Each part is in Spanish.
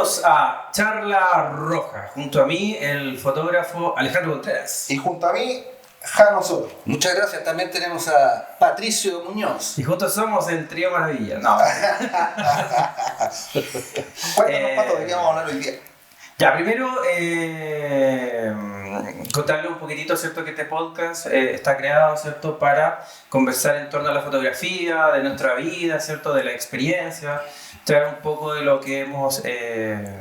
Bienvenidos a Charla Roja. Junto a mí, el fotógrafo Alejandro Contreras. Y junto a mí, Jano Soto. Muchas gracias. También tenemos a Patricio Muñoz. Y juntos somos el Trío Maravilla. No. Cuéntanos, Pato, ¿de qué vamos a hablar hoy día? Ya, primero, contarle un poquitito, ¿cierto? Que este podcast está creado, ¿cierto? Para conversar en torno a la fotografía, de nuestra vida, ¿cierto? De la experiencia, traer un poco de lo que hemos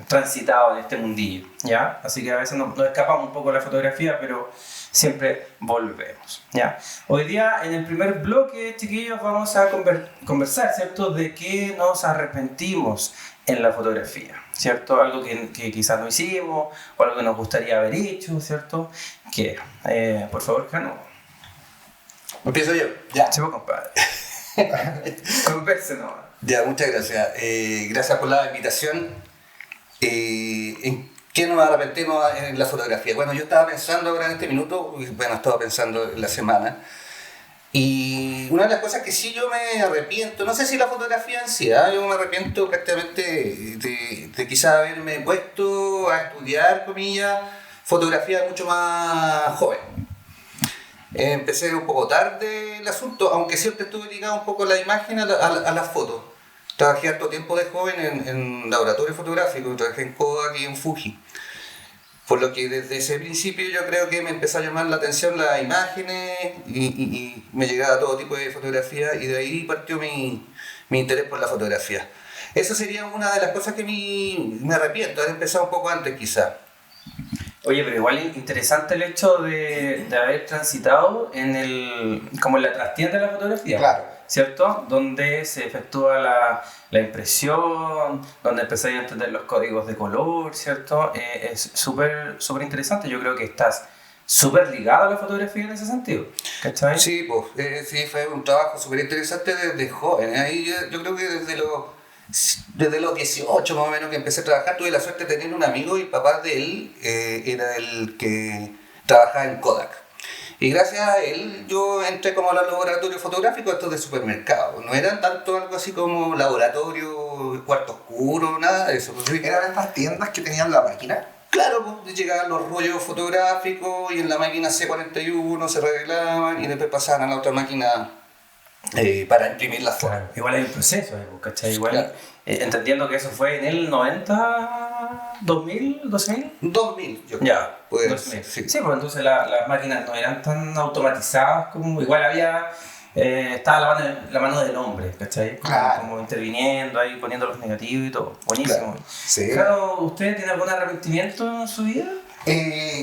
transitado en este mundillo, ¿ya? Así que a veces nos escapamos un poco de la fotografía, pero siempre volvemos, ¿ya? Hoy día, en el primer bloque, chiquillos, vamos a conversar, ¿cierto? De qué nos arrepentimos en la fotografía, ¿cierto? Algo que quizás no hicimos, o algo que nos gustaría haber hecho, ¿cierto? Que, por favor, Jano. Empiezo yo. Ya. Sí, compadre. Converse nomás. Ya, muchas gracias. Gracias por la invitación. ¿En qué nos arrepentimos en la fotografía? Bueno, yo estaba pensando ahora en este minuto, bueno, estaba pensando en la semana, y una de las cosas que sí yo me arrepiento, no sé si la fotografía en sí, yo me arrepiento prácticamente de quizás haberme puesto a estudiar, comillas, fotografía mucho más joven. Empecé un poco tarde el asunto, aunque siempre estuve ligado un poco a la imagen, a las fotos. Trabajé harto tiempo de joven en laboratorio fotográfico, trabajé en Kodak y en Fuji. Por lo que desde ese principio yo creo que me empezó a llamar la atención las imágenes y me llegaba todo tipo de fotografía, y de ahí partió mi interés por la fotografía. Eso sería una de las cosas que me arrepiento, haber empezado un poco antes quizás. Oye, pero igual es interesante el hecho de haber transitado como en la trastienda de la fotografía. Claro. ¿Cierto? Donde se efectúa la impresión, donde empezáis a entender los códigos de color, ¿cierto? Es súper interesante. Yo creo que estás súper ligado a la fotografía en ese sentido, ¿cachai? Sí, pues, sí, fue un trabajo súper interesante desde joven. Ahí yo creo que desde los 18 más o menos que empecé a trabajar, tuve la suerte de tener un amigo, y el papá de él era el que trabajaba en Kodak. Y gracias a él yo entré como a los laboratorios fotográficos estos de supermercado. No eran tanto algo así como laboratorio, cuarto oscuro, nada de eso. ¿Eran estas tiendas que tenían la máquina? Claro, pues llegaban los rollos fotográficos y en la máquina C41 se revelaban y después pasaban a la otra máquina para imprimir las fotos. Claro. Igual hay un proceso, ¿cachai? Igual, claro. Entendiendo que eso fue en el 90, 2000, 2000. 2000, yo creo. Ya, pues, 2000. sí. Sí, pues entonces las máquinas no eran tan automatizadas como igual había. Estaba la mano del hombre, ¿cachai? Claro. Como interviniendo ahí, poniendo los negativos y todo. Buenísimo. Claro. Sí. Claro, ¿usted tiene algún arrepentimiento en su vida?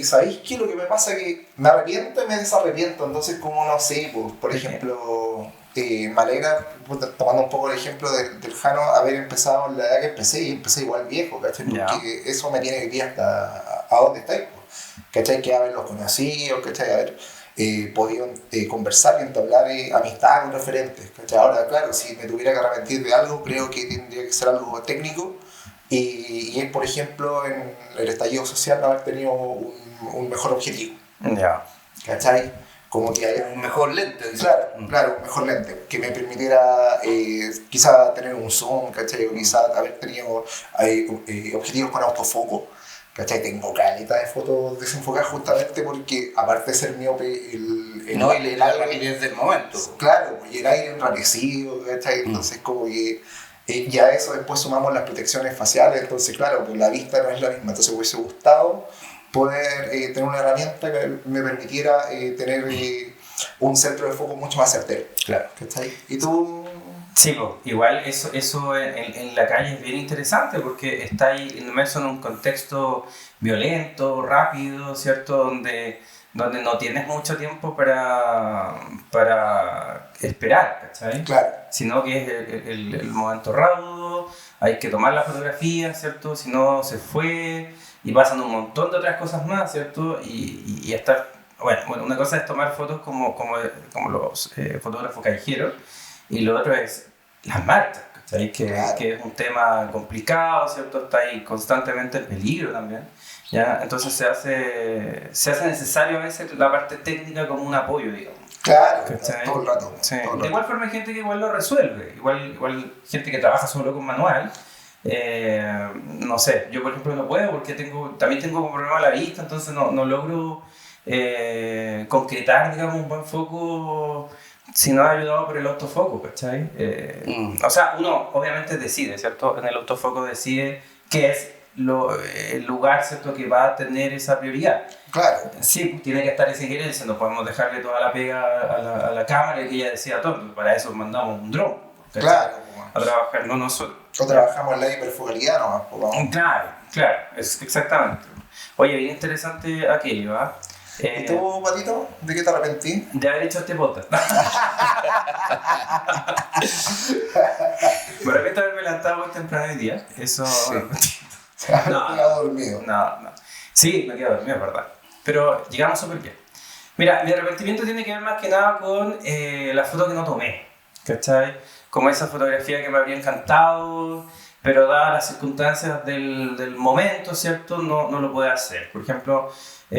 ¿Sabéis qué? Lo que me pasa es que me arrepiento y me desarrepiento. Entonces, como no sé, pues, por ejemplo, me alegra, tomando un poco el ejemplo del Jano, haber empezado en la edad que empecé, y empecé igual viejo, ¿cachai? Porque eso me tiene que ir hasta a dónde estáis, pues, ¿cachai? Que haberlos conocido, ¿cachai? Haber podido conversar y entablar amistad con referentes, ¿cachai? Ahora, claro, si me tuviera que arrepentir de algo, creo que tendría que ser algo técnico. Y es, por ejemplo, en el estallido social, haber tenido un mejor objetivo. Ya. ¿Cachai? Como que haya Un mejor lente. Claro, un mejor lente. Que me permitiera quizá tener un zoom, ¿cachai? O quizá haber tenido objetivos con autofoco. ¿Cachai? Tengo caleta de fotos desenfocadas justamente porque, aparte de ser miope, la rapidez del momento. Claro, y el aire enrarecido, ¿cachai? Entonces, como que ya a eso después sumamos las protecciones faciales, entonces claro, pues la vista no es la misma, entonces me hubiese gustado poder tener una herramienta que me permitiera tener un centro de foco mucho más certero. Claro. ¿Cachai? ¿Y tú? Sí, pues, igual eso en la calle es bien interesante porque está ahí inmerso en un contexto violento, rápido, ¿cierto? Donde no tienes mucho tiempo para esperar, ¿cachai? Claro. Sino que es el momento raudo, hay que tomar la fotografía, ¿cierto? Si no, se fue, y pasan un montón de otras cosas más, ¿cierto? Y estar, bueno, una cosa es tomar fotos como los fotógrafos callejeros, y lo otro es las marchas, ¿cachai? Claro. Que es un tema complicado, ¿cierto? Está ahí constantemente en peligro también. ¿Ya? Entonces se hace necesario a veces la parte técnica como un apoyo, digamos. Claro, ¿cachai? todo el rato. Sí. Todo el De igual rato. forma hay gente que igual lo resuelve, igual gente que trabaja solo con manual, no sé, yo por ejemplo no puedo porque también tengo un problema a la vista, entonces no logro concretar, digamos, un buen foco si no es ayudado por el autofoco, ¿cachai? O sea, uno obviamente decide, ¿cierto? En el autofoco decide qué es el lugar, ¿cierto?, que va a tener esa prioridad. Claro. Sí, pues, tiene que estar esa injerencia, no podemos dejarle toda la pega a la cámara y que ella decida todo, para eso mandamos un dron, ¿cachai? Claro. A trabajar, no nosotros. O trabajamos en la hiperfocalidad nomás. Claro, exactamente. Oye, bien interesante aquello, ¿ah? ¿Y tú, Patito? ¿De qué te arrepentí? De haber hecho este podcast. Me arrepiento de haberme levantado muy temprano hoy día. Eso. Sí. No, Me quedado dormido. No. Sí, me quedo dormido, es verdad. Pero llegamos súper bien. Mira, mi arrepentimiento tiene que ver más que nada con la foto que no tomé. ¿Cachai? Como esa fotografía que me habría encantado, pero dadas las circunstancias del momento, ¿cierto? No lo pude hacer. Por ejemplo, lo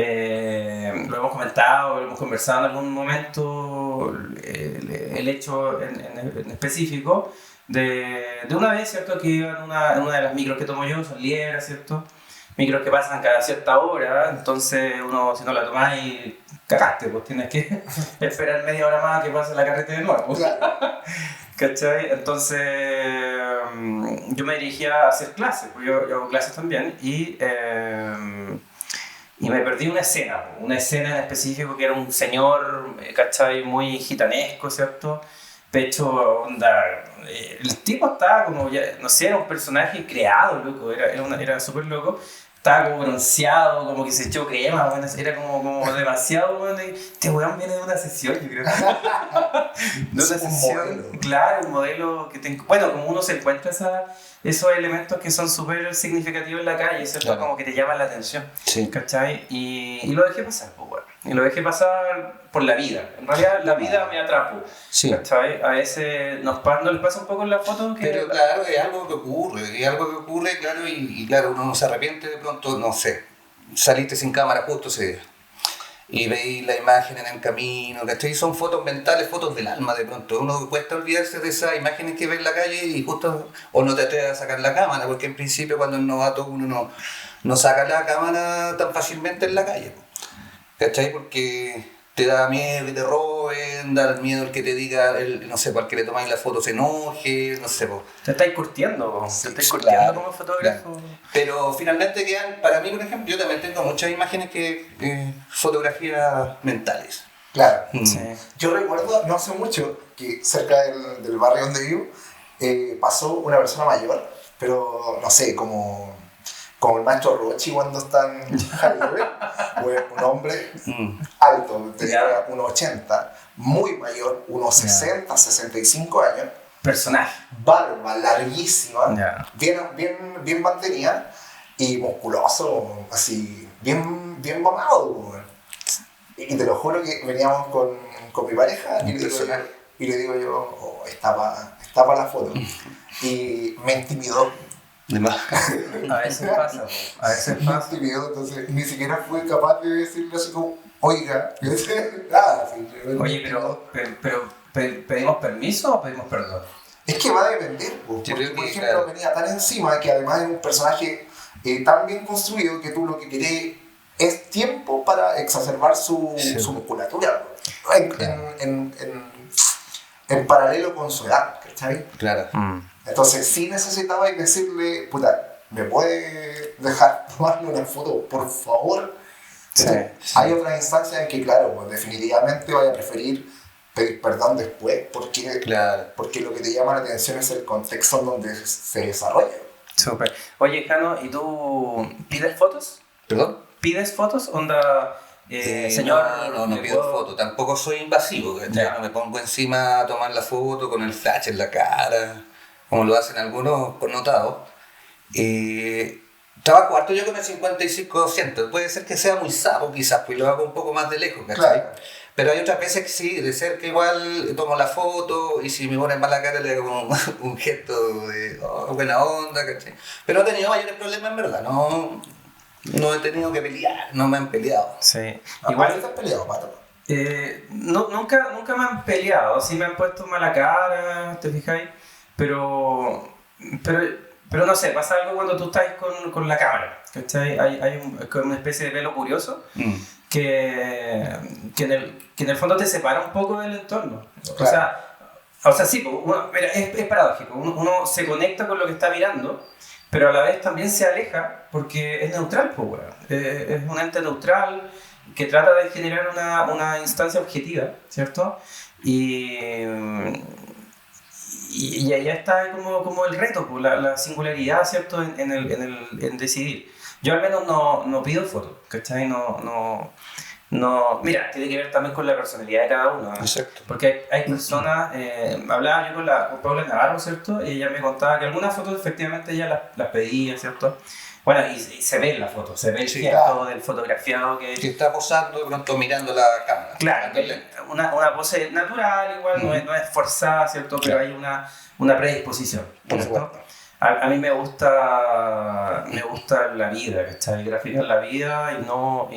hemos comentado, lo hemos conversado en algún momento, el hecho en específico de una vez, ¿cierto? Que iba en una de las micros que tomo yo, son liebres, ¿cierto? Micros que pasan cada cierta hora, entonces uno, si no la tomáis, cagaste, pues tienes que esperar media hora más que pase la carreta de nuevo. Claro. ¿Cachai? Entonces yo me dirigía a hacer clases, porque yo hago clases también, y me perdí una escena en específico que era un señor, ¿cachai? Muy gitanesco, ¿cierto? Pecho, onda, el tipo estaba como, ya, no sé, era un personaje creado, loco, era súper loco. Estaba como bronceado, como que se echó crema, bueno, era como demasiado, bueno, y este weón viene de una sesión, yo creo. De una sesión, modelo. claro, un modelo que bueno, como uno se encuentra esos elementos que son súper significativos en la calle, ¿cierto? Claro. Como que te llaman la atención, Sí. ¿cachai? Y lo dejé pasar, pues bueno, y lo dejé pasar por la vida. En realidad la vida me atrapó, Sí. ¿cachai? A veces no les pasa un poco en la foto que... Pero claro, es algo que ocurre, claro, y claro, uno no se arrepiente de pronto, no sé, saliste sin cámara justo ese día y veis la imagen en el camino, ¿cachai? Son fotos mentales, fotos del alma de pronto. Uno cuesta olvidarse de esas imágenes que ve en la calle y justo, o no te atreves a sacar la cámara, porque en principio cuando es novato uno no saca la cámara tan fácilmente en la calle, ¿cachai? Porque te da miedo que te roben, da miedo el que te diga, no sé, para el que le tomáis la foto se enoje, no sé, po. Te estáis curtiendo, Sí, te estáis claro, curtiendo como fotógrafo. claro. Pero finalmente quedan, para mí por ejemplo, yo también tengo muchas imágenes fotografías mentales. Claro. Sí. Yo recuerdo, no hace mucho, que cerca del barrio donde vivo, pasó una persona mayor, pero no sé, como el maestro Rochi cuando está en Hollywood, un hombre alto, tenía 1,80, muy mayor, unos 60, 65 años, Personaje. barba larguísima, Ya. bien mantenida y musculoso, así, bien mamado. Weón. Y te lo juro que veníamos con mi pareja y le digo yo, oh, está pa la foto. Y me intimidó. A veces pasa, po. A veces Me pasa. intimidó, entonces ni siquiera fui capaz de decirle así como, oiga, nada. Oye, pero ¿pedimos permiso o pedimos perdón? Es que va a depender, po, Yo porque creo por que, ejemplo claro. venía tan encima que además es un personaje tan bien construido que tú lo que querés es tiempo para exacerbar su musculatura, po. En paralelo con su edad, ¿cachai? Claro. Entonces sí necesitaba decirle, puta, ¿me puede dejar tomarle una foto, por favor? Sí, Hay otras instancias en que, claro, pues definitivamente voy a preferir pedir perdón después, porque lo que te llama la atención es el contexto en donde se desarrolla. Súper. Oye, Jano, ¿y tú pides fotos? ¿Perdón? ¿Pides fotos? Onda, señor... No ¿me pido puedo- foto, tampoco soy invasivo, ¿cachai? Ya. No me pongo encima a tomar la foto con el flash en la cara, como lo hacen algunos connotados. Trabajo harto yo con el 55-200, puede ser que sea muy sapo quizás, pues lo hago un poco más de lejos, ¿cachai? Claro. Pero hay otras veces que sí, de cerca igual tomo la foto y si me ponen mal la cara le hago un gesto de buena onda, ¿cachai? Pero no he tenido mayores problemas en verdad, no he tenido que pelear, no me han peleado. Sí. Igual te has peleado, Pato. Nunca me han peleado, sí me han puesto mala cara, ¿te fijáis? Pero pero no sé, pasa algo cuando tú estás con la cámara, ¿cachai? Como una especie de velo curioso que en el fondo te separa un poco del entorno. Claro. O sea, sí, mira, es paradójico. Uno se conecta con lo que está mirando, pero a la vez también se aleja porque es neutral, pues, weón. Es un ente neutral que trata de generar una instancia objetiva, ¿cierto? Y ahí está como el reto, pues, la singularidad, ¿cierto? En decidir. Yo al menos no pido fotos, ¿cachai? No, mira, tiene que ver también con la personalidad de cada uno, ¿no? Exacto. Porque hay personas, hablaba yo con Paula Navarro, ¿cierto? Y ella me contaba que algunas fotos efectivamente ella las pedía, ¿cierto? Bueno, y se ve en la foto, se ve el gesto del fotografiado que está posando, de pronto mirando la cámara. claro, una pose natural, igual, no es forzada, ¿cierto? Pero hay una predisposición, ¿cierto? A mí me gusta la vida, ¿cachai? Graficar la vida y no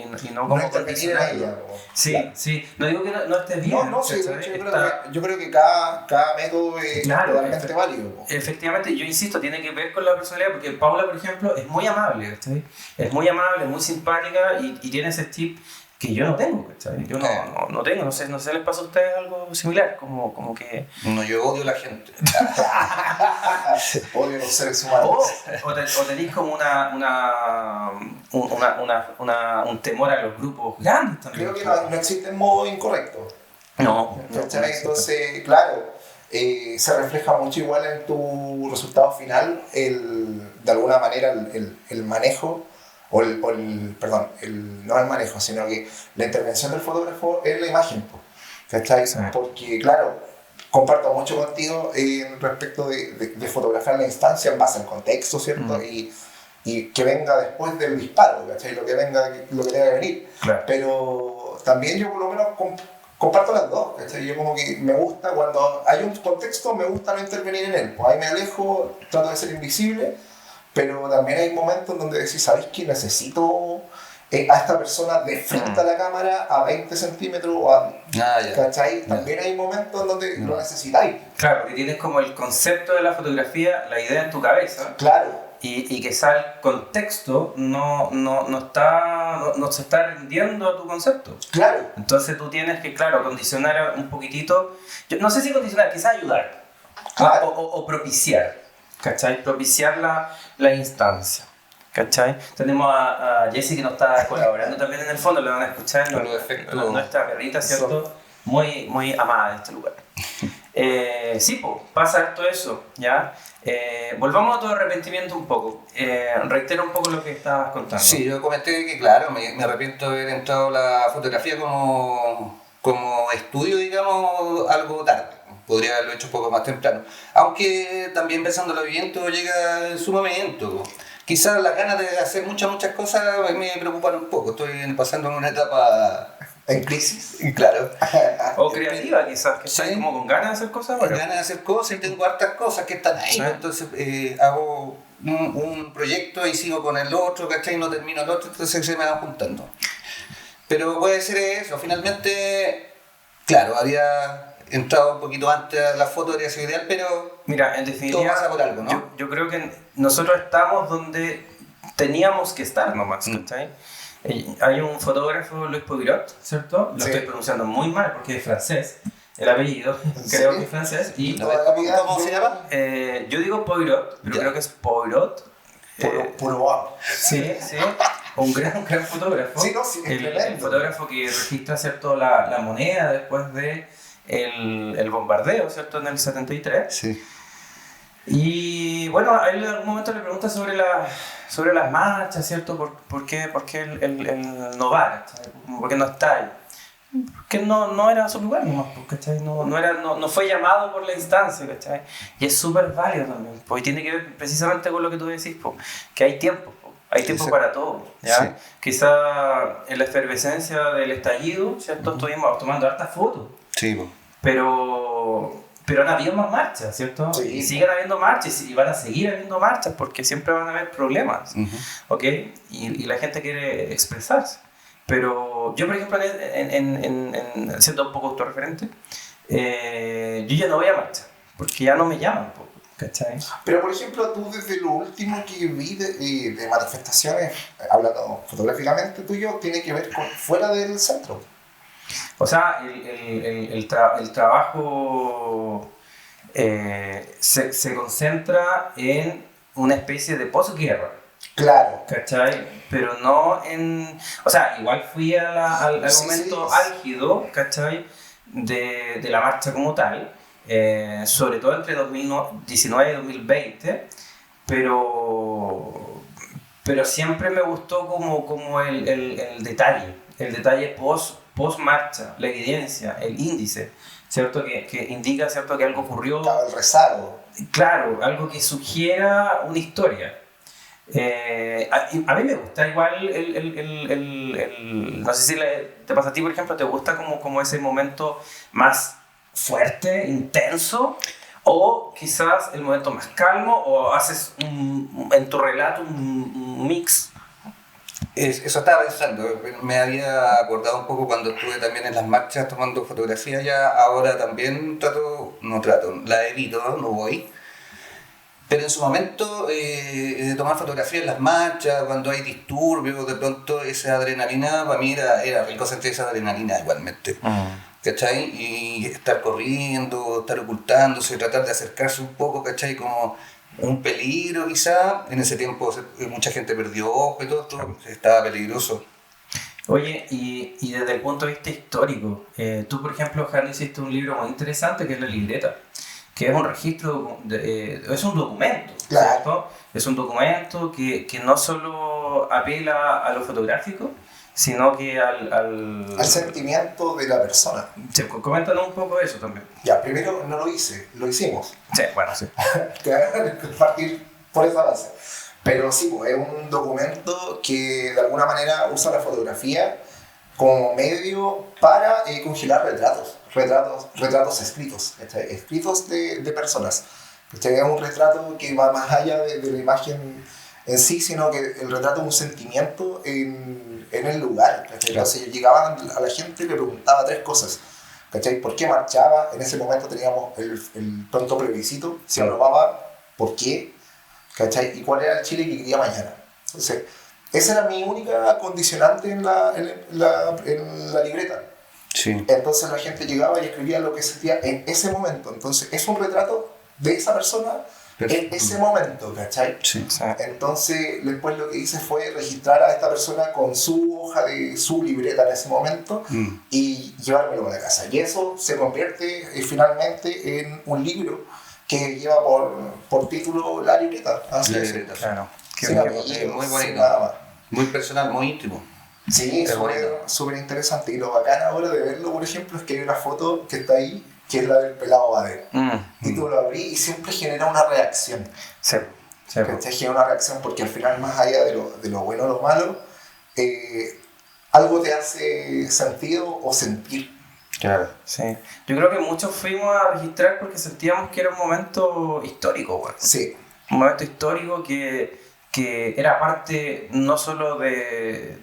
como condicionarla. Sí, claro. Sí. No digo que no esté bien. No, sí, yo creo que cada método es totalmente válido. Efectivamente, yo insisto, tiene que ver con la personalidad, porque Paula, por ejemplo, es muy amable, ¿cachai? Es muy amable, muy simpática y tiene ese tip que yo no tengo, ¿cachai? Yo no tengo, no sé, ¿les pasa a ustedes algo similar? Como que... No, yo odio a la gente. Odio a los seres humanos. O tenéis como un temor a los grupos grandes también. Creo que no existe modo incorrecto. No. Entonces, claro, se refleja mucho igual en tu resultado final, de alguna manera el manejo. No el manejo, sino que la intervención del fotógrafo es la imagen, ¿cachai? Sí. Porque, claro, comparto mucho contigo respecto de fotografiar la instancia en base al contexto, ¿cierto? Y que venga después del disparo, ¿cachai? Lo que tenga que venir. Claro. Pero también yo por lo menos comparto las dos, ¿cachai? Yo como que me gusta, cuando hay un contexto, me gusta no intervenir en él. Pues ahí me alejo, trato de ser invisible. Pero también hay momentos donde decís, ¿sabéis que necesito a esta persona de frente a la cámara a 20 centímetros? ¿Cachai? También hay momentos donde lo necesitáis. Claro, porque tienes como el concepto de la fotografía, la idea en tu cabeza. Claro. Y quizá el contexto no se está rindiendo a tu concepto. Claro. Entonces tú tienes que, claro, condicionar un poquitito. Yo no sé si condicionar, quizás ayudar. Claro. O propiciar. ¿Cachai? Propiciar la instancia, ¿cachai? Tenemos a Jessie que nos está colaborando también en el fondo, lo van a escuchar, nuestra perrita, ¿cierto? Muy, muy amada en este lugar. Sí, pasa todo eso, ¿ya? Volvamos a tu arrepentimiento un poco, reitero un poco lo que estabas contando. Sí, yo comenté que claro, me arrepiento de haber entrado a la fotografía como estudio, digamos, algo tarde. Podría haberlo hecho un poco más temprano. Aunque también pensándolo bien, todo llega en su momento. Quizás las ganas de hacer muchas cosas me preocupan un poco. Estoy pasando en una etapa en crisis. Claro. O creativa quizás, que estás como con ganas de hacer cosas. Con ganas de hacer cosas y tengo hartas cosas que están ahí. ¿Sí? Entonces hago un proyecto y sigo con el otro, ¿cachai? Y no termino el otro, entonces se me van juntando. Pero puede ser eso. Finalmente, claro, había entrado un poquito antes a la foto, debería ser ideal, pero mira, en definitiva, todo pasa por algo, ¿no? Yo creo que nosotros estamos donde teníamos que estar nomás, ¿cachai? Hay un fotógrafo, Luis Poirot, ¿cierto? Lo estoy pronunciando muy mal porque es francés, el apellido, creo que es francés. Y ¿Cómo se llama? Yo digo Poirot, pero creo que es Poirot. Poirot. Sí, un gran fotógrafo. Sí, el fotógrafo que registra, ¿cierto? La moneda después de el bombardeo, ¿cierto? En el 73. Sí. Y bueno, a él en algún momento le pregunta sobre las marchas, ¿cierto? ¿Por qué él no va? ¿Por qué no está ahí? Porque no era su lugar nomás, ¿cachai? No fue llamado por la instancia, ¿cachai? Y es súper válido también, porque tiene que ver precisamente con lo que tú decís, que hay tiempo. Hay tiempo para todo, ¿ya? Sí. Quizá en la efervescencia del estallido, ¿cierto? Estuvimos tomando hartas fotos. Sí. Pero han habido más marchas, ¿cierto? Sí. Y siguen habiendo marchas y van a seguir habiendo marchas porque siempre van a haber problemas, ¿ok? Y la gente quiere expresarse. Pero yo, por ejemplo, siendo un poco autorreferente, yo ya no voy a marcha porque ya no me llaman. ¿cachai? Pero por ejemplo, tú desde lo último que vi de manifestaciones, hablando fotográficamente tuyo, tiene que ver con fuera del centro. O sea, el trabajo se concentra en una especie de posguerra, Claro. ¿cachai? Pero no en... O sea, igual fui al Sí, momento sí. álgido, ¿cachai? De la marcha como tal, sobre todo entre 2019 y 2020, pero siempre me gustó como el detalle post marcha, la evidencia, el índice, ¿cierto? Que indica, ¿cierto?, que algo ocurrió, Estaba el rezago. claro, algo que sugiera una historia. A mí me gusta igual no sé si te pasa a ti, por ejemplo, te gusta como ese momento más fuerte, intenso, o quizás el momento más calmo, o haces en tu relato un mix. Eso estaba pensando, me había acordado un poco cuando estuve también en las marchas tomando fotografías, ya ahora también la evito, no voy. Pero en su momento, de tomar fotografías en las marchas, cuando hay disturbios, de pronto esa adrenalina, para mí era rico sentir esa adrenalina igualmente. ¿Cachai? Y estar corriendo, estar ocultándose, tratar de acercarse un poco, ¿cachai? Como un peligro quizá. En ese tiempo mucha gente perdió ojo y todo esto, estaba peligroso. Oye, y desde el punto de vista histórico, tú, por ejemplo, Jano, hiciste un libro muy interesante que es La Libreta, que es un registro, es un documento, Claro. ¿cierto? Es un documento que no solo apela a lo fotográfico, sino que Al sentimiento de la persona. Sí, coméntanos un poco eso también. Ya, primero no lo hice, lo hicimos. Sí, bueno, sí. Partir por esa base. Pero sí, pues, es un documento que de alguna manera usa la fotografía como medio para congelar retratos escritos, ¿cachai? Escritos de personas. ¿Cachai? Es un retrato que va más allá de la imagen en sí, sino que el retrato es un sentimiento en el lugar. ¿Cachai? Entonces yo llegaba a la gente y le preguntaba 3 cosas. ¿Cachai? ¿Por qué marchaba? En ese momento teníamos el pronto plebiscito, se aprobaba, ¿por qué? ¿Cachai? ¿Y cuál era el Chile que quería mañana? Entonces, esa era mi única condicionante en la libreta. Sí. Entonces la gente llegaba y escribía lo que sentía en ese momento. Entonces, es un retrato de esa persona en ese momento, ¿cachai? Sí. Entonces, después lo que hice fue registrar a esta persona con su hoja de su libreta en ese momento y llevármelo a la casa. Y eso se convierte finalmente en un libro que lleva por título La Libreta. Así La es. libreta, Claro. Sin apellidos, muy sin bonito. nada más. Muy personal, muy íntimo. Sí, súper interesante. Y lo bacán ahora de verlo, por ejemplo, es que hay una foto que está ahí, que es la del pelado Bader. Y tú lo abrís y siempre genera una reacción. Sí. ¿Cachai? Genera una reacción porque al final, más allá de lo bueno o lo malo, algo te hace sentido o sentir. Claro. Sí. Yo creo que muchos fuimos a registrar porque sentíamos que era un momento histórico, güey. Sí. Un momento histórico que era parte no solo de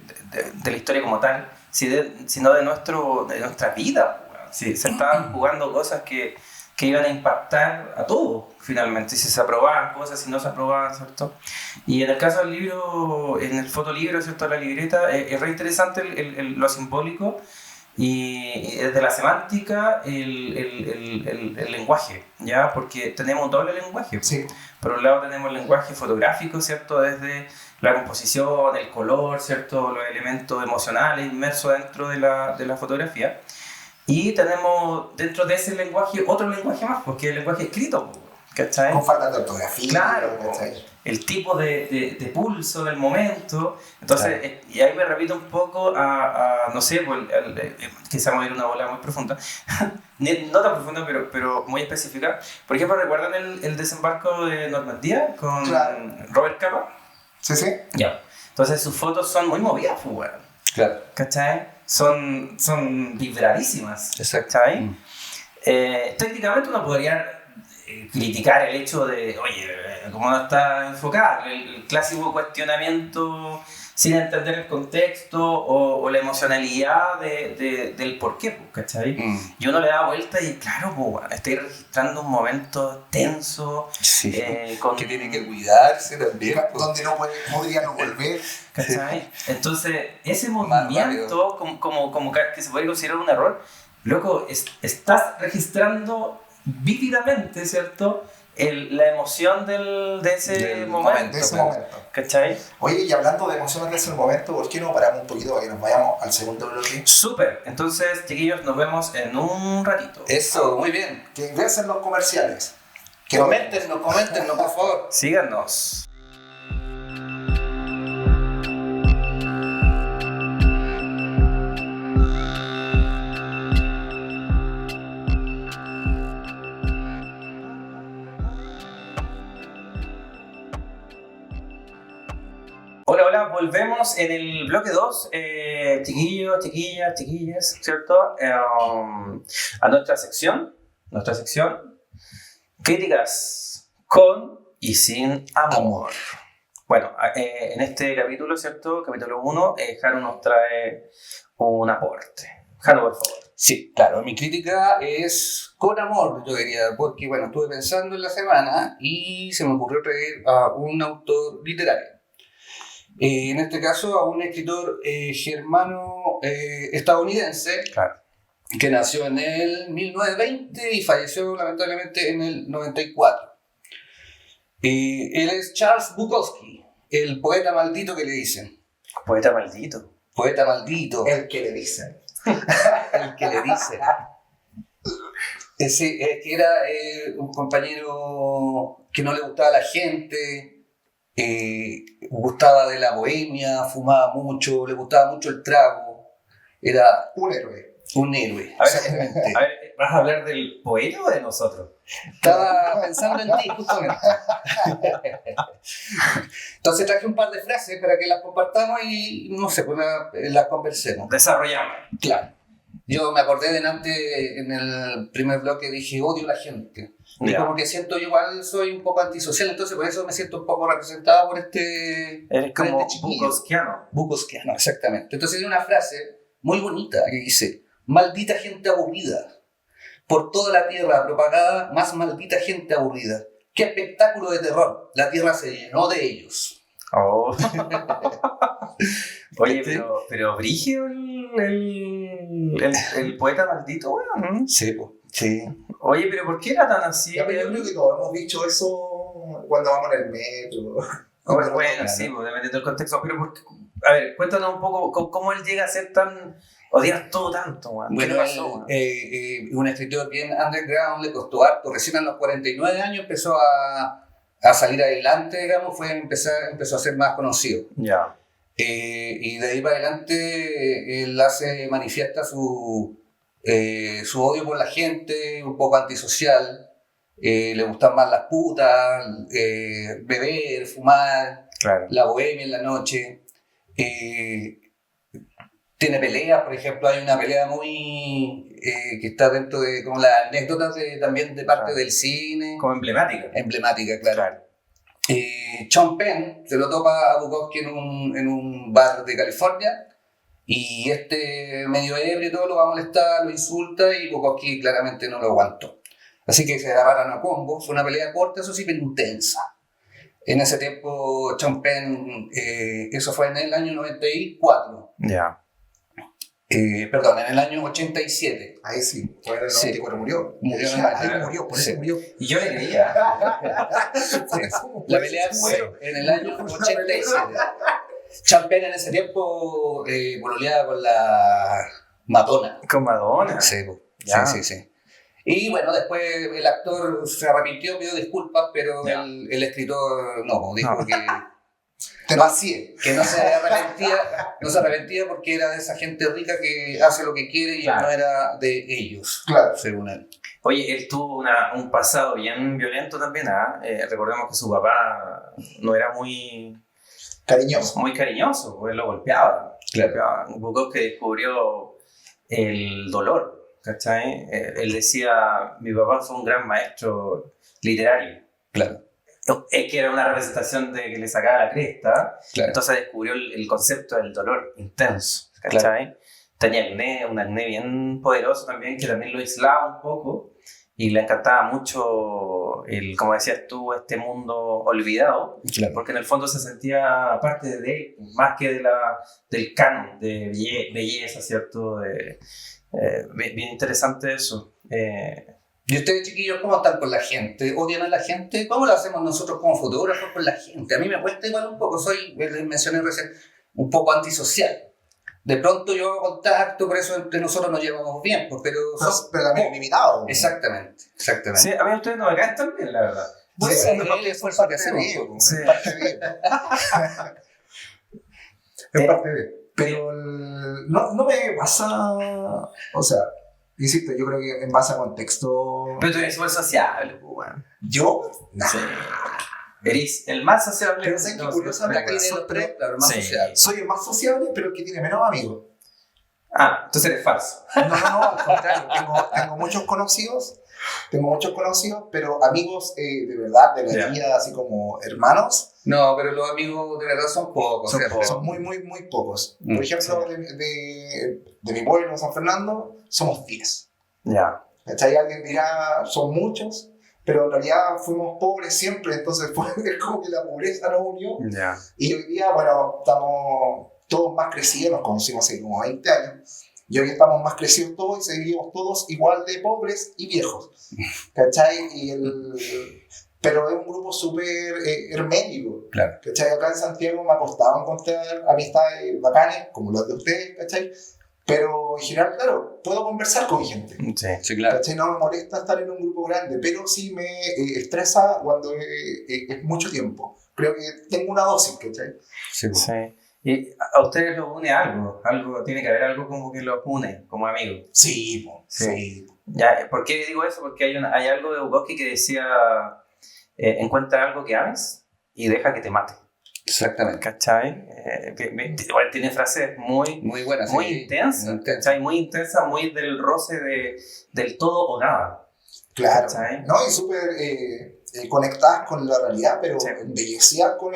la historia como tal, sino de nuestra vida. Sí, se estaban jugando cosas que iban a impactar a todos, finalmente, si se aprobaban cosas, si no se aprobaban, ¿cierto? Y en el caso del libro, en el fotolibro, ¿cierto?, la libreta, es re interesante lo simbólico y desde la semántica el lenguaje, ¿ya? Porque tenemos un doble lenguaje. Sí. Por un lado tenemos el lenguaje fotográfico, ¿cierto?, desde la composición, el color, ¿cierto?, los elementos emocionales inmersos dentro de la fotografía. Y tenemos dentro de ese lenguaje otro lenguaje más, porque es el lenguaje escrito, ¿cachai? Con falta de ortografía. Claro, ¿cachai? el tipo de pulso del momento. Entonces, y ahí me repito un poco no sé, quizá me voy a ir una bola muy profunda, no tan profunda, pero muy específica. Por ejemplo, ¿recuerdan el desembarco de Normandía con Robert Capa? Sí, sí. Ya. Entonces, sus fotos son muy movidas, pues, bueno. Claro. ¿Cachai? Son vibradísimas. Exacto. ¿Cachai? Técnicamente uno podría criticar el hecho de, oye, ¿cómo no está enfocada? El clásico cuestionamiento sin entender el contexto o la emocionalidad del por qué, pues, ¿cachai? Y uno le da vuelta y claro, pues, bueno, estoy registrando un momento tenso. Sí, que tiene que cuidarse también. Donde no podría no volver. ¿Cachai? Entonces, ese Más movimiento, como que se puede considerar un error, loco, estás registrando vívidamente, ¿cierto? La emoción de ese momento. De ese momento. ¿Cachai? Oye, y hablando de emociones de ese momento, ¿por qué no paramos un poquito para que nos vayamos al segundo bloque? Súper. Entonces, chiquillos, nos vemos en un ratito. Eso, muy bien. Que ingresen los comerciales. Que Coméntenos, por favor. Síganos. Hola, volvemos en el bloque 2, chiquillos, chiquillas, ¿cierto? A nuestra sección, críticas con y sin amor. Bueno, en este capítulo, ¿cierto? Capítulo 1, Jano nos trae un aporte. Jano, por favor. Sí, claro, mi crítica es con amor, yo diría, porque bueno, estuve pensando en la semana y se me ocurrió traer a un autor literario. En este caso a un escritor germano-estadounidense, Claro. que nació en el 1920 y falleció lamentablemente en el 94. Él es Charles Bukowski, el poeta maldito que le dicen. Poeta maldito. Poeta maldito. El que le dicen. El que le dicen. Que era un compañero que no le gustaba a la gente. Gustaba de la bohemia, fumaba mucho, le gustaba mucho el trago, era Un héroe. un héroe, A ver, exactamente. a ver, ¿vas a hablar del poeta o de nosotros? Estaba pensando en ti, justamente. Entonces traje un par de frases para que las compartamos y, no sé, pues las conversemos. Desarrollamos. Claro. Yo me acordé delante, en el primer bloque, dije, odio a la gente. Y Ya. como que siento, yo igual soy un poco antisocial, entonces por eso me siento un poco representado por Eres por como este chiquillo. Bukowskiano. Bukowskiano, exactamente. Entonces hay una frase muy bonita que dice: maldita gente aburrida, por toda la tierra propagada, más maldita gente aburrida. ¡Qué espectáculo de terror! La tierra se llenó de ellos. Oh. Oye, ¿Viste? pero Brigio, el poeta maldito, weón. Sí, pues. Sí. Oye, pero ¿por qué era tan así? Ya, pero yo creo que todos hemos dicho eso cuando vamos en el metro. Bueno, sí, pues, dependiendo del contexto. Pero, a ver, cuéntanos un poco cómo él llega a ser tan... odiar todo tanto, weón. ¿Qué Bueno, le pasó, weón? un escritor bien underground, le costó harto. Recién a los 49 años empezó a salir adelante, digamos, empezó a ser más conocido. Ya. Y de ahí para adelante él manifiesta su odio por la gente, un poco antisocial. Le gustan más las putas, beber, fumar, Claro. la bohemia en la noche. Tiene peleas, por ejemplo, hay una pelea muy que está dentro de como las anécdotas también de parte Claro. del cine. Como emblemática. Emblemática, claro. Sean Penn se lo topa a Bukowski en un bar de California y este medio ebrio y todo lo va a molestar, lo insulta y Bukowski claramente no lo aguantó. Así que se agarraron a combo, fue una pelea corta, eso sí, pero intensa. En ese tiempo, Sean Penn, eso fue en el año 94. Ya. Perdón, en el año 87. Ahí sí, fue en el Sí. 94 murió. Murió en el Ahí 94. murió, por Sí. eso murió. Y yo le creía. Por eso, La por pelea eso fue en el año 87. Sean Penn en ese tiempo pololeaba con la Madonna. Con Madonna. Sí, Ya. sí. Y bueno, después el actor se arrepintió, pidió disculpas, pero Ya. el escritor no, dijo No. Te vacíe. que no se arrepentía porque era de esa gente rica que hace lo que quiere y Claro. no era de ellos, Claro. según él. Oye, él tuvo un pasado bien violento también, ¿ah? Recordemos que su papá no era muy Cariñoso. cariñoso, pues él lo golpeaba. Claro. Golpeaba. Bukowski descubrió el dolor, ¿cachai? Él decía, mi papá fue un gran maestro literario. Claro. que era una representación de que le sacaba la cresta, Claro. entonces descubrió el concepto del dolor intenso, ¿cachai? Tenía un acné bien poderoso también, que también lo aislaba un poco, y le encantaba mucho, como decías tú, este mundo olvidado, Claro. porque en el fondo se sentía parte de él, más que del canon de belleza, ¿cierto? Bien interesante eso. ¿Y ustedes, chiquillos, cómo están con la gente? ¿Odian a la gente? ¿Cómo lo hacemos nosotros como fotógrafos con la gente? A mí me cuesta igual un poco, les mencioné recién, un poco antisocial. De pronto yo hago contacto, por eso entre nosotros nos llevamos bien, pero también limitado. Exactamente. Sí, a mí ustedes no me caen tan bien, la verdad. Bueno, Sí, es el esfuerzo que hacemos. Sí. Es parte de. Es parte de. Pero no me pasa. O sea, insisto, yo creo que en base a contexto. Pero tú eres súper sociable, pues, bueno. Yo, nah. Sí. Eres el más sociable. Pero sé que curiosamente Aquí de los tres, claro, más Sí. social. soy el más sociable, pero el que tiene menos amigos. Ah, entonces eres falso. No, al contrario. Tengo muchos conocidos. Pero amigos de verdad, de la Ya. vida, así como hermanos, No, pero los amigos de verdad son pocos. Son ¿cierto? pocos. son muy pocos. Mm, Por ejemplo, de mi pueblo, San Fernando, somos 10. Ya. ¿Cachai? Alguien dirá, son muchos, pero en realidad fuimos pobres siempre, entonces fue como que la pobreza nos unió. Ya. Y hoy día, bueno, estamos todos más crecidos, nos conocimos hace como 20 años, y hoy estamos más crecidos todos y seguimos todos igual de pobres y viejos. ¿Cachai? Pero es un grupo súper hermético. Claro. ¿Cachai? Acá en Santiago me ha costado encontrar amistades bacanes, como las de ustedes, ¿cachai? Pero en general, claro, puedo conversar con gente. Sí. Sí, claro. ¿Cachai? No me molesta estar en un grupo grande, pero sí me estresa cuando es mucho tiempo. Creo que tengo una dosis, ¿cachai? Sí. Sí. ¿Y a ustedes los une algo? Tiene que haber algo como que los une, como amigos. Sí, sí. Ya, ¿por qué digo eso? Porque hay algo de Bukowski que decía, encuentra algo que ames y deja que te mate. Exactamente. ¿Cachai? Igual tiene frases muy Muy buena. muy sí. intensa, Intensa. ¿cachai? Muy intensa, muy del roce del todo o nada. Claro. ¿Cachai? ¿No? Y súper conectadas con la realidad, pero Sí. embellecidas con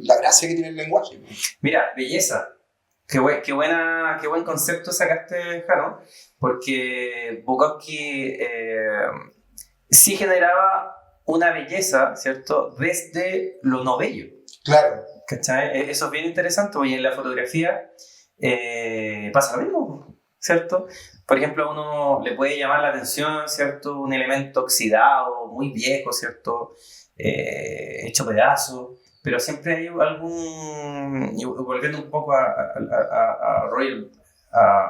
la gracia que tiene el lenguaje. Mira, belleza. Qué buen concepto sacaste, Jano, porque Bukowski sí generaba una belleza, ¿cierto? Desde lo no bello. Claro. ¿Cachai? Eso es bien interesante, porque en la fotografía pasa lo mismo, ¿cierto? Por ejemplo, a uno le puede llamar la atención, ¿cierto? Un elemento oxidado, muy viejo, ¿cierto? Hecho pedazos, pero siempre hay algún... y volviendo un poco a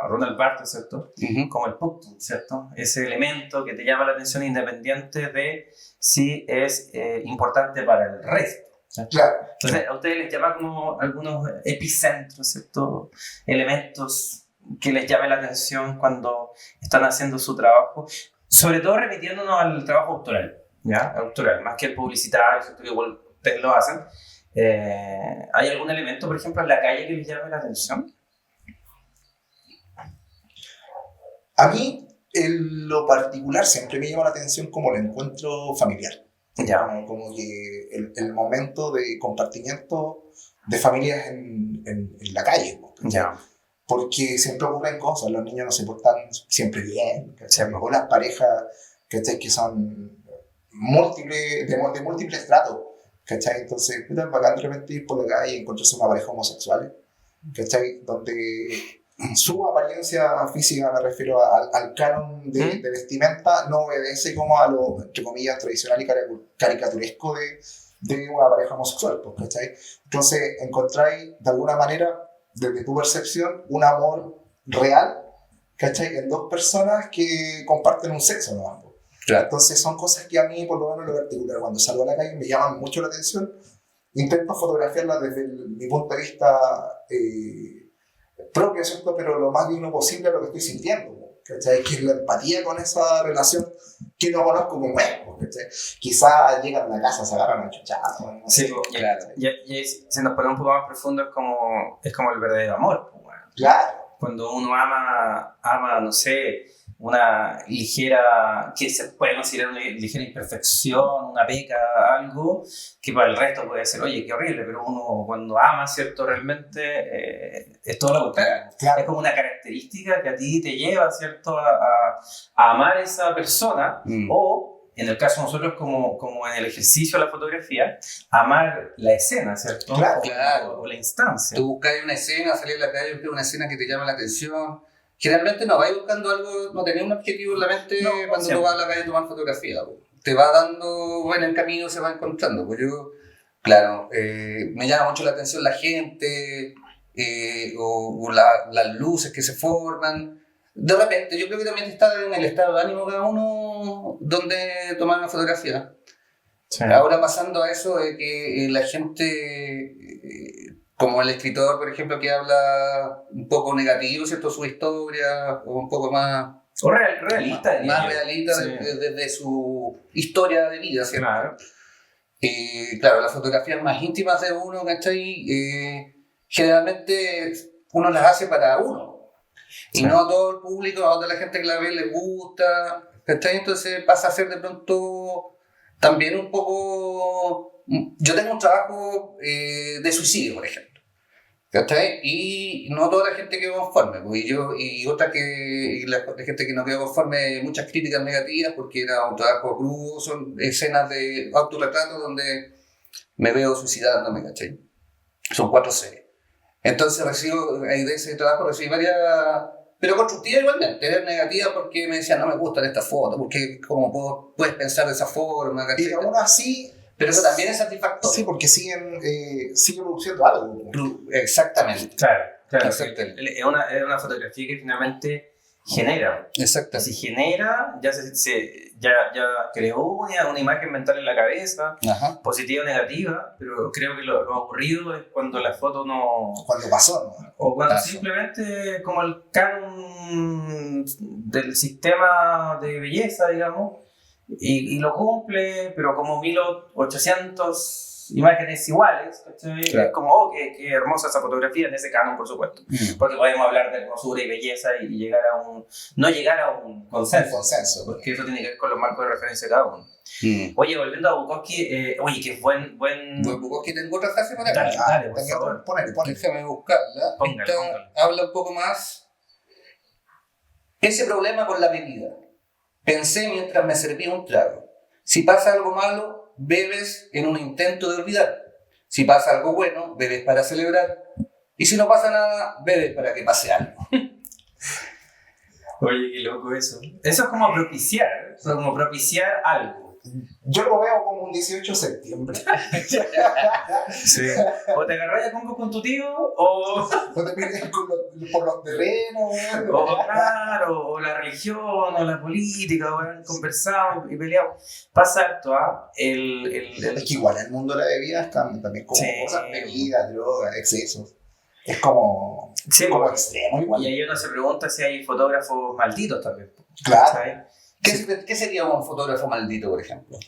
Ronald Barthes, ¿cierto? Ujú. Como el punctum, ¿cierto? Ese elemento que te llama la atención independiente de si es importante para el resto. Claro. Entonces, a ustedes les llama como algunos epicentros, ¿cierto? Elementos que les llame la atención cuando están haciendo su trabajo, sobre todo remitiéndonos al trabajo autoral, ¿ya? Autoral, más que el publicitario, ¿cierto? Que igual ustedes lo hacen. ¿Hay algún elemento, por ejemplo, en la calle que les llame la atención? A mí, en lo particular, siempre me llama la atención como el encuentro familiar. Ya. Como que el momento de compartimiento de familias en la calle. ¿Cachai? Ya. Porque siempre ocurren cosas, los niños no se portan siempre bien, ¿cachai? Sí. O las parejas, ¿cachai? Que son múltiples, de múltiples estratos, ¿cachai? Entonces, es bacán de repente ir por la calle y encontrarse una pareja homosexual, ¿cachai? Donde su apariencia física, me refiero al canon de vestimenta, no obedece como a lo, entre comillas, tradicional y caricaturesco de una pareja homosexual, pues, ¿cachai? Entonces, encontráis de alguna manera, desde tu percepción, un amor real, ¿cachai? En dos personas que comparten un sexo, ¿no? Claro. Entonces son cosas que a mí, por lo menos en lo particular, cuando salgo a la calle me llaman mucho la atención. Intento fotografiarlas desde mi punto de vista propio, ¿cierto? Pero lo más digno posible a lo que estoy sintiendo, ¿cachai? Que es la empatía con esa relación que no conozco como es, ¿cachai? Quizás llegan a la casa, se agarran a chuchadas, ¿no? Sí, claro. Y si nos ponemos un poco más profundo, es como el verdadero amor. Pues, bueno. Claro. Cuando uno ama, no sé, una ligera, que se puede considerar una ligera imperfección, una peca, algo que para el resto puede ser, oye, qué horrible, pero uno cuando ama, ¿cierto? Realmente es todo lo contrario. Claro. Es como una característica que a ti te lleva, ¿cierto? A amar a esa persona o... En el caso de nosotros, como en el ejercicio de la fotografía, amar la escena, ¿cierto? Claro. O la instancia. Tú buscas una escena, salir a la calle, buscas una escena que te llama la atención. Generalmente no vas buscando algo, no tenés un objetivo en la mente cuando tú vas a la calle a tomar fotografía. Te va dando, bueno, en el camino se va encontrando. Pues yo, claro, me llama mucho la atención la gente o las luces que se forman. De repente, yo creo que también está en el estado de ánimo cada uno donde tomar una fotografía. Sí. Ahora pasando a eso de que la gente, como el escritor, por ejemplo, que habla un poco negativo, ¿cierto? Su historia, o un poco más... O realista. Más realista sí. Desde su historia de vida, ¿cierto? Claro. Claro, las fotografías más íntimas de uno, ¿cachai? Generalmente uno las hace para uno. Y no a todo el público, a toda la gente que la ve les gusta, ¿cachai? Entonces pasa a ser de pronto también un poco... Yo tengo un trabajo de suicidio, por ejemplo, ¿cachai? Y no toda la gente quedó conforme, pues, y otra que la gente que no quedó conforme, muchas críticas negativas porque era un trabajo crudo, son escenas de autorretrato donde me veo suicidándome, ¿cachai? Son 4 series. Entonces de ese trabajo recibí varias, pero constructivas igualmente, eran negativas porque me decían no me gustan estas fotos, porque cómo puedes pensar de esa forma, ¿cachai? Y aún así... Pero eso también es satisfactorio. Sí, porque siguen produciendo algo. Exactamente. Claro. Es una fotografía que finalmente genera. Exacto. Si genera, ya creó una imagen mental en la cabeza, ajá, positiva o negativa, pero creo que lo aburrido es cuando la foto no... Cuando pasó, ¿no? O cuando simplemente, como el canon del sistema de belleza, digamos, y lo cumple, pero como 1800 imágenes iguales, ¿cachai? Claro. Es como, qué hermosa esa fotografía en ese canon, por supuesto. Porque podemos hablar de hermosura y belleza y no llegar a un consenso, porque eso tiene que ver con los marcos de referencia de cada uno. Oye, volviendo a Bukowski, oye, que buen... Bukowski, tengo otra frase para acá. Dale, por favor. Déjame buscarla. Póngale. Habla un poco más. Ese problema con la bebida. Pensé mientras me servía un trago. Si pasa algo malo, bebes en un intento de olvidar. Si pasa algo bueno, bebes para celebrar. Y si no pasa nada, bebes para que pase algo. Oye, qué loco eso. Eso es como propiciar algo. Yo lo veo como un 18 de septiembre. Sí. O te agarras a combo con tu tío, o te peleas por los terrenos, o la religión, o la política, conversamos y peleamos. Pasa harto, Es que igual en el mundo de la bebida están también como cosas, bebidas, drogas, excesos. Es como, como extremo igual. Y ahí uno se pregunta si hay fotógrafos malditos también. Claro. ¿Sabes? ¿Qué sería un fotógrafo maldito, por ejemplo?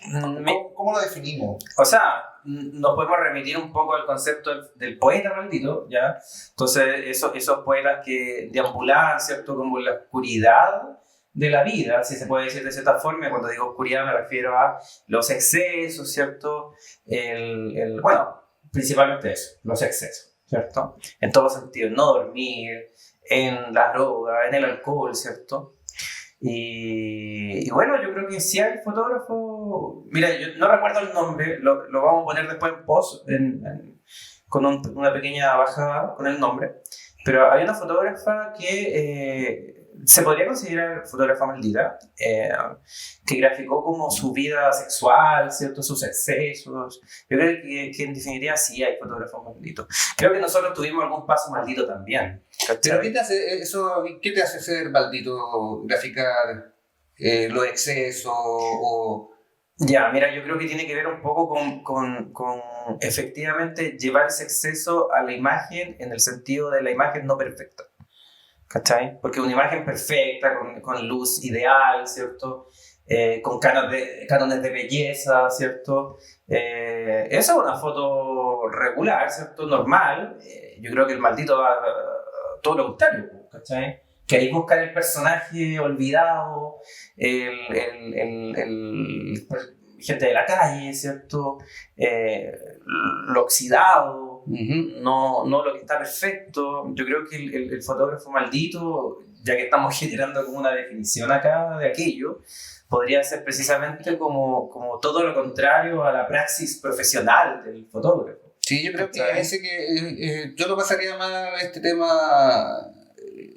¿Cómo lo definimos? O sea, nos podemos remitir un poco al concepto del poeta maldito, ¿ya? Entonces, esos poetas que deambulaban, ¿cierto? Como en la oscuridad de la vida, si se puede decir de cierta forma. Cuando digo oscuridad me refiero a los excesos, ¿cierto? Bueno, principalmente eso, los excesos, ¿cierto? En todo sentido, no dormir, en la droga, en el alcohol, ¿cierto? Y bueno, yo creo que sí hay fotógrafos. Mira, yo no recuerdo el nombre, lo vamos a poner después en post con una pequeña bajada con el nombre, pero hay una fotógrafa que se podría considerar fotógrafa maldita, que graficó como su vida sexual, ¿cierto? Sus excesos. Yo creo que en definitiva sí hay fotógrafos malditos. Creo que nosotros tuvimos algún paso maldito también. ¿Pero qué te hace eso? ¿Qué te hace ser maldito? ¿Graficar los excesos o...? Ya, mira, yo creo que tiene que ver un poco con efectivamente llevar ese exceso a la imagen en el sentido de la imagen no perfecta. ¿Cachai? Porque una imagen perfecta, con luz ideal, ¿cierto? Con cánones de belleza, ¿cierto? Esa es una foto regular, ¿cierto? Normal. Yo creo que el maldito va todo lo contrario, ¿cachai? queréis buscar el personaje olvidado, gente de la calle, ¿cierto? Lo oxidado, no lo que está perfecto. Yo creo que el fotógrafo maldito, ya que estamos generando como una definición acá de aquello, podría ser precisamente como todo lo contrario a la praxis profesional del fotógrafo. Sí, yo creo que yo lo pasaría más a este tema,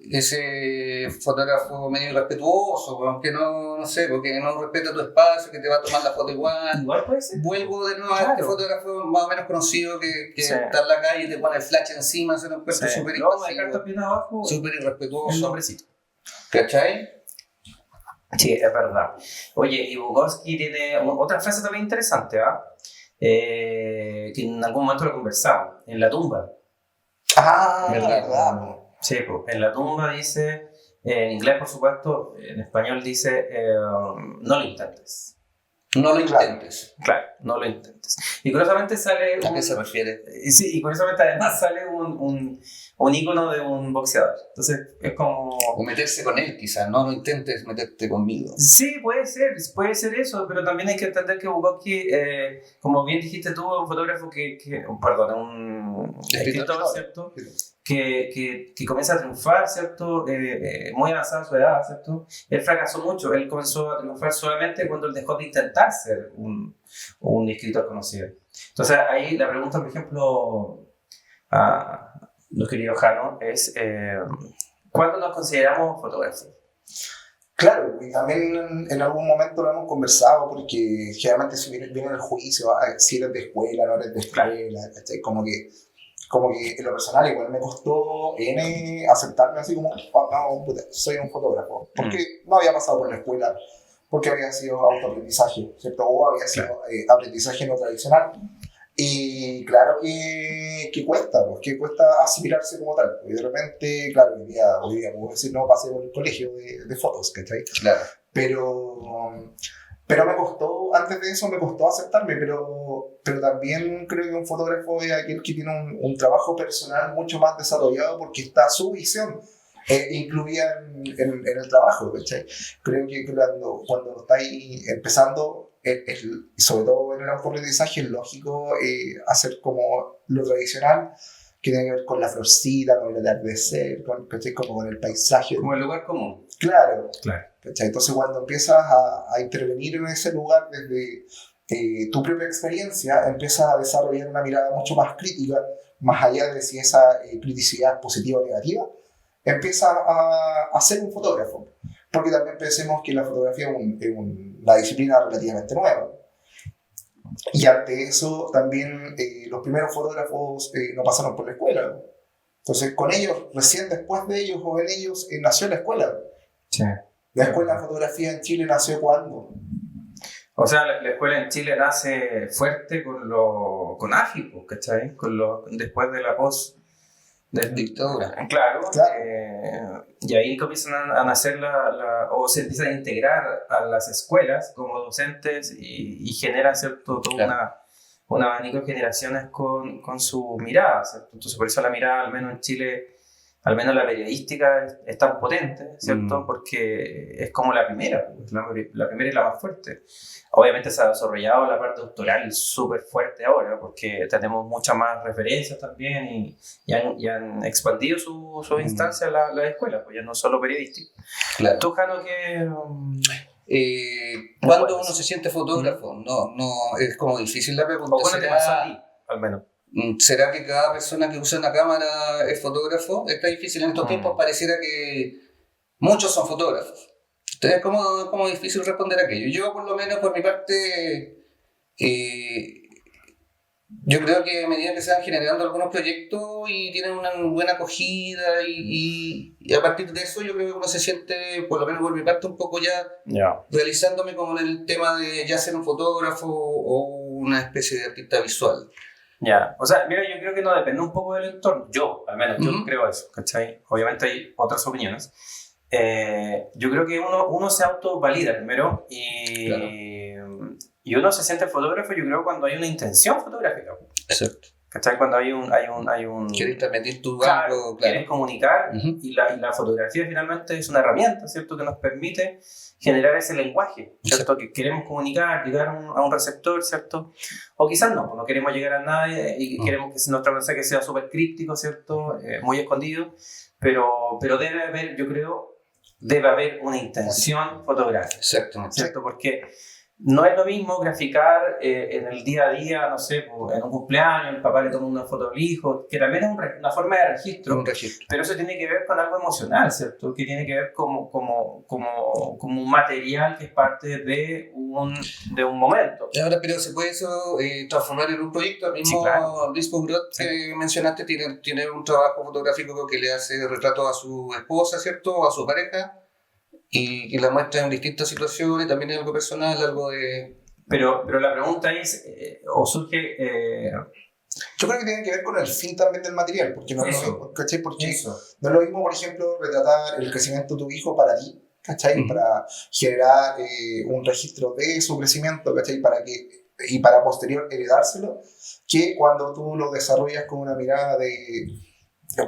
ese fotógrafo medio irrespetuoso, aunque no sé, porque no respeta tu espacio, que te va a tomar la foto igual. Igual puede ser. Vuelvo de nuevo a este fotógrafo más o menos conocido que está en la calle y te pone el flash encima, se lo encuentra súper invasivo, súper irrespetuoso. El nombrecito. ¿Cachai? Sí, es verdad. Oye, y Bukowski tiene otra frase también interesante, ¿ah? Que en algún momento lo conversamos, en la tumba. Verdad. Sí, pues, en la tumba dice, en inglés por supuesto, en español dice, no lo intentes. No lo intentes. Claro, no lo intentes. Y curiosamente sale... ¿A qué se refiere? Sí, y curiosamente además sale un ícono de un boxeador. Entonces es como... O meterse con él quizás, no lo intentes meterte conmigo. Sí, puede ser eso, pero también hay que entender que Bukowski, como bien dijiste tú, un fotógrafo un escritor, ¿cierto? Que comienza a triunfar, ¿cierto? Muy avanzada su edad, ¿cierto? Él fracasó mucho, él comenzó a triunfar solamente cuando él dejó de intentar ser un escritor conocido. Entonces ahí la pregunta, por ejemplo, a los queridos Jano, es ¿cuándo nos consideramos fotógrafos? Claro, y también en algún momento lo hemos conversado, porque generalmente si viene el juicio, si eres de escuela, no eres de escuela, ¿cachai? Como que en lo personal igual me costó aceptarme así como, no, puta, soy un fotógrafo, porque no había pasado por la escuela, porque había sido autoaprendizaje, ¿cierto? O había sido aprendizaje no tradicional. Y claro que cuesta, pues, que cuesta asimilarse como tal. Y de repente, claro, hoy día puedo decir, no, pasé por el colegio de fotos, ¿cachai? Claro. Pero me costó, antes de eso me costó aceptarme, pero también creo que un fotógrafo es aquel que tiene un trabajo personal mucho más desarrollado porque está su visión incluida en el trabajo, ¿cachai? Creo que cuando estáis empezando, sobre todo en el autoaprendizaje, es lógico hacer como lo tradicional, que tiene que ver con la florcita, con el atardecer, como con el paisaje. Como el lugar común. Claro. ¿Cachai? Entonces cuando empiezas a intervenir en ese lugar desde tu propia experiencia, empiezas a desarrollar una mirada mucho más crítica, más allá de si esa criticidad es positiva o negativa, empiezas a ser un fotógrafo. Porque también pensemos que la fotografía es una disciplina relativamente nueva. Y ante eso también los primeros fotógrafos no pasaron por la escuela. Entonces con ellos, recién después de ellos o en ellos, nació la escuela. Sí. La escuela de fotografía en Chile nació ¿cuándo? O sea, la escuela en Chile nace fuerte con AFI, ¿cachai? Después de la dictadura. Claro. Y ahí comienzan a nacer o se empiezan a integrar a las escuelas como docentes y generan, ¿cierto? Todo un abanico de generaciones con su mirada, ¿cierto? Entonces por eso la mirada, al menos en Chile, al menos la periodística es tan potente, ¿cierto? Porque es como la primera, la primera y la más fuerte. Obviamente se ha desarrollado la parte doctoral súper fuerte ahora, porque tenemos muchas más referencias también y han expandido sus instancias las escuelas, pues ya no solo periodísticas. Claro. ¿Tú, Jano, qué...? ¿Cuándo uno se siente fotógrafo? No, es como difícil la pregunta. ¿O cuándo te pasó a ti, al menos? ¿Será que cada persona que usa una cámara es fotógrafo? Está difícil. En estos tiempos pareciera que muchos son fotógrafos. Entonces es como difícil responder a aquello. Yo, por lo menos, por mi parte, yo creo que a medida que se van generando algunos proyectos y tienen una buena acogida y a partir de eso yo creo que uno se siente, por lo menos por mi parte, un poco ya realizándome como en el tema de ya ser un fotógrafo o una especie de artista visual. Ya, o sea, mira, yo creo que no depende un poco del entorno. Yo, al menos, yo creo eso, ¿cachai? Obviamente hay otras opiniones. Yo creo que uno se autovalida primero y uno se siente fotógrafo, yo creo, cuando hay una intención fotográfica. Exacto. ¿Cachai? Cuando hay un Quieres transmitir tu claro, algo, claro. quieres comunicar, Ujú. y la fotografía finalmente es una herramienta, ¿cierto? Que nos permite generar ese lenguaje, ¿cierto? Que queremos comunicar, llegar a un receptor, ¿cierto? O quizás no queremos llegar a nadie y queremos que nuestro mensaje sea súper críptico, ¿cierto? Muy escondido, pero debe haber, yo creo, debe haber una intención fotográfica, Exactamente. ¿cierto? Porque no es lo mismo graficar en el día a día, no sé, en un cumpleaños, el papá le toma una foto al hijo, que también es una forma de registro, Un registro. pero eso tiene que ver con algo emocional, ¿cierto? Que tiene que ver como un material que es parte de un momento. Ahora, pero se puede eso transformar en un proyecto. El mismo Sí, claro. Luis Pobrot que mencionaste tiene un trabajo fotográfico que le hace retrato a su esposa, ¿cierto? O a su pareja. Y la muestra en distintas situaciones, también en algo personal, algo de... Pero la pregunta es, o surge... Yo creo que tiene que ver con el fin también del material, porque no es Eso. lo mismo, ¿cachai? Porque Eso. no es lo mismo, por ejemplo, retratar el crecimiento de tu hijo para ti, ¿cachai? Ujú. Para generar un registro de su crecimiento, ¿cachai? Y para posterior heredárselo, que cuando tú lo desarrollas con una mirada de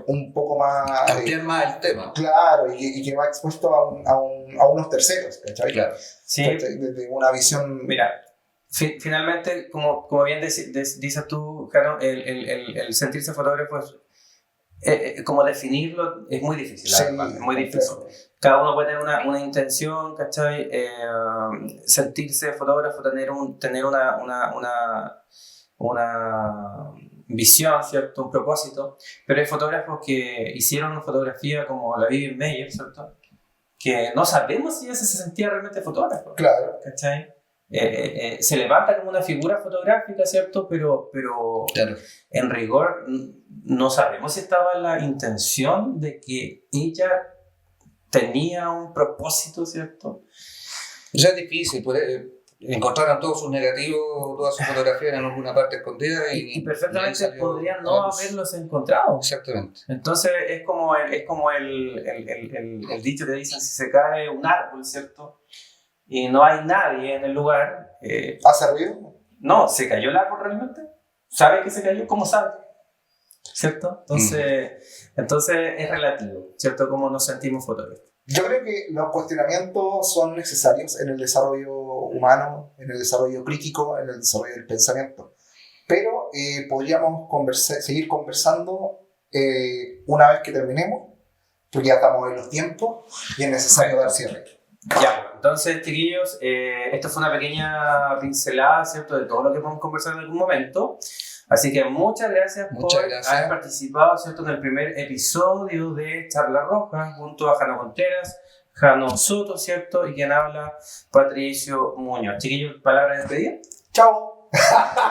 un poco más... Ampliar más el tema. claro, y que va expuesto a unos terceros, ¿cachai? Claro. Sí, ¿Cachai? Desde una visión... mira, finalmente, como bien dices tú, Jano, el sentirse fotógrafo es, como definirlo es muy difícil, la Sí, verdad, es muy complejo. difícil. Cada uno puede tener una intención, ¿cachai? Sentirse fotógrafo, tener una visión, ¿cierto? Un propósito, pero hay fotógrafos que hicieron una fotografía como la Vivian Mayer, ¿cierto? Que no sabemos si ella se sentía realmente fotógrafo, Claro. ¿cachai? Se levanta como una figura fotográfica, ¿cierto? Pero Claro. en rigor no sabemos si estaba la intención de que ella tenía un propósito, ¿cierto? O sea, es difícil. Encontraron todos sus negativos, todas sus fotografías en alguna parte escondida Y y perfectamente salió podrían a no la luz. haberlos encontrado. Exactamente. Entonces es como el dicho que dicen, si se cae un árbol, ¿cierto? Y no hay nadie en el lugar, ¿Hace ruido? no, ¿se cayó el árbol realmente? ¿Sabe que se cayó? ¿Cómo sabe? ¿Cierto? Entonces es relativo, ¿cierto? Cómo nos sentimos fotógrafos. Yo creo que los cuestionamientos son necesarios en el desarrollo humano, en el desarrollo crítico, en el desarrollo del pensamiento. Pero podríamos seguir conversando una vez que terminemos, porque ya estamos en los tiempos y es necesario dar cierre. Ya, entonces, chiquillos, esto fue una pequeña pincelada, ¿cierto? De todo lo que podemos conversar en algún momento. Así que muchas gracias por haber participado, ¿cierto? En el primer episodio de Charla Roja junto a Jano Contreras, Jano Soto, ¿cierto? Y quien habla, Patricio Muñoz. Chiquillos, palabras de despedida. ¡Chao!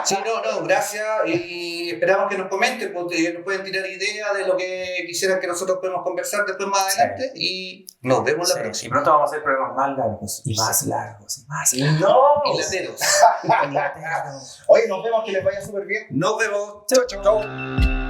Sí, no, gracias y esperamos que nos comenten, porque nos pueden tirar ideas de lo que quisieran que nosotros podamos conversar después más adelante y nos vemos la Y próxima. pronto vamos a hacer programas más largos y más largos y más ¡No! Y lateros. Oye, nos vemos, que les vaya súper bien. Nos vemos. Chao, chao.